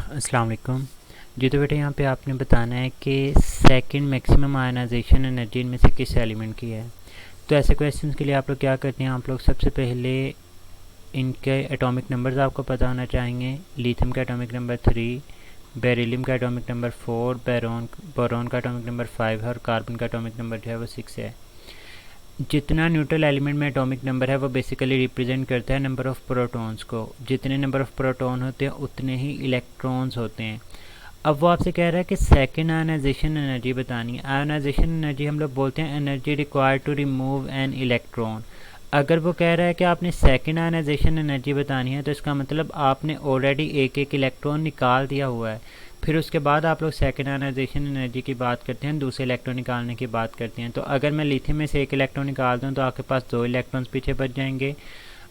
अस्सलाम वालेकुम। जी तो बेटा यहाँ पे आपने बताना है कि सेकंड मैक्सिमम आयनाइजेशन एनर्जी इनमें से किस एलिमेंट की है। तो ऐसे क्वेश्चंस के लिए आप लोग क्या करते हैं, आप लोग सबसे पहले इनके एटॉमिक नंबर्स आपको पता होना चाहिए। लिथियम का एटॉमिक नंबर 3, बेरिलियम का एटॉमिक नंबर 4, बोरॉन का एटॉमिक नंबर 5 है और कार्बन का एटॉमिक नंबर जो है वो 6 है। जितना न्यूट्रल एलिमेंट में एटॉमिक नंबर है वो बेसिकली रिप्रेजेंट करता है नंबर ऑफ़ प्रोटॉन्स को। जितने नंबर ऑफ़ प्रोटॉन होते हैं उतने ही इलेक्ट्रॉन्स होते हैं। अब वो आपसे कह रहा है कि सेकेंड आयनाइजेशन एनर्जी बतानी है। आयनाइजेशन एनर्जी हम लोग बोलते हैं energy required to remove an electron. अगर वो कह रहा है कि आपने सेकेंड आयनाइजेशन एनर्जी बतानी है तो इसका मतलब आपने ऑलरेडी एक एक इलेक्ट्रॉन निकाल दिया हुआ है। फिर उसके बाद आप लोग सेकेंड आयनाइजेशन एनर्जी की बात करते हैं, दूसरे इलेक्ट्रॉन निकालने की बात करते हैं। तो अगर मैं लिथियम में से एक इलेक्ट्रॉन निकाल दूँ तो आपके पास 2 इलेक्ट्रॉन्स पीछे बच जाएंगे।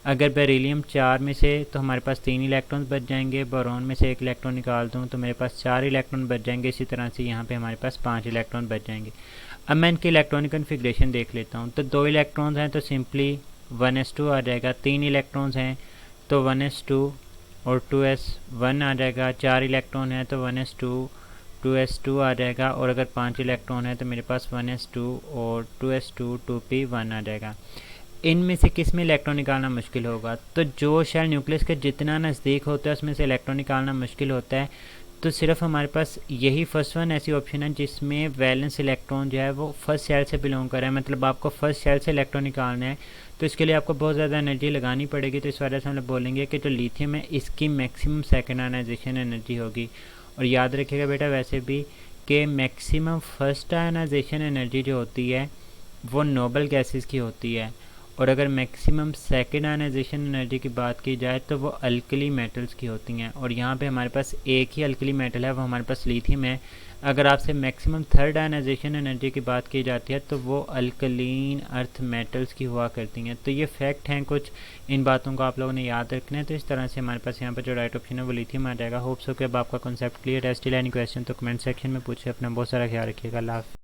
अगर बेरिलियम 4 में से तो हमारे पास 3 इलेक्ट्रॉन्स बच जाएंगे। बोरॉन में से एक इलेक्ट्रॉन निकाल दूँ तो मेरे पास 4 इलेक्ट्रॉन बच जाएंगे। इसी तरह से यहाँ पे हमारे पास 5 इलेक्ट्रॉन बच जाएंगे। अब मैं इनकी इलेक्ट्रॉनिक कन्फिग्रेशन देख लेता हूँ। तो 2 इलेक्ट्रॉन्स हैं तो सिंपली 1s2 आ जाएगा। 3 इलेक्ट्रॉन्स हैं तो 1s2 और 2s1 आ जाएगा। 4 इलेक्ट्रॉन है तो 1s2 2s2 आ जाएगा। और अगर 5 इलेक्ट्रॉन है तो मेरे पास 1s2 और 2s2 2p1 आ जाएगा। इनमें से किस में इलेक्ट्रॉन निकालना मुश्किल होगा? तो जो शेल न्यूक्लियस के जितना नज़दीक होता है उसमें से इलेक्ट्रॉन निकालना मुश्किल होता है। तो सिर्फ हमारे पास यही फर्स्ट वन ऐसी ऑप्शन है जिसमें वैलेंस इलेक्ट्रॉन जो है वो फर्स्ट शेल से बिलोंग कर रहा है, मतलब आपको फर्स्ट शेल से इलेक्ट्रॉन निकालना है। तो इसके लिए आपको बहुत ज़्यादा एनर्जी लगानी पड़ेगी। तो इस वजह से हम लोग बोलेंगे कि जो लिथियम है इसकी मैक्सिमम सेकेंड आयनाइजेशन एनर्जी होगी। और याद रखिएगा बेटा वैसे भी कि मैक्सिमम फर्स्ट आयनाइजेशन एनर्जी जो होती है वो नोबल गैसेस की होती है। और अगर मैक्सिमम सेकेंड आयनाइजेशन एनर्जी की बात की जाए तो वो अल्कली मेटल्स की होती हैं। और यहाँ पे हमारे पास एक ही अल्कली मेटल है, वो हमारे पास लिथियम है। अगर आपसे मैक्सिमम थर्ड आयनाइजेशन एनर्जी की बात की जाती है तो वो अल्कलीन अर्थ मेटल्स की हुआ करती हैं। तो ये फैक्ट हैं कुछ, इन बातों को आप लोगों ने याद रखना है। तो इस तरह से हमारे पास यहाँ पर जो राइट ऑप्शन है वो लिथियम आ जाएगा। होप्स हो कि अब आपका कॉन्सेप्ट क्लियर है। स्टिल एनी क्वेश्चन तो कमेंट सेक्शन में पूछे। अपना बहुत सारा ख्याल रखिएगा। अल्लाह हाफ़िज़।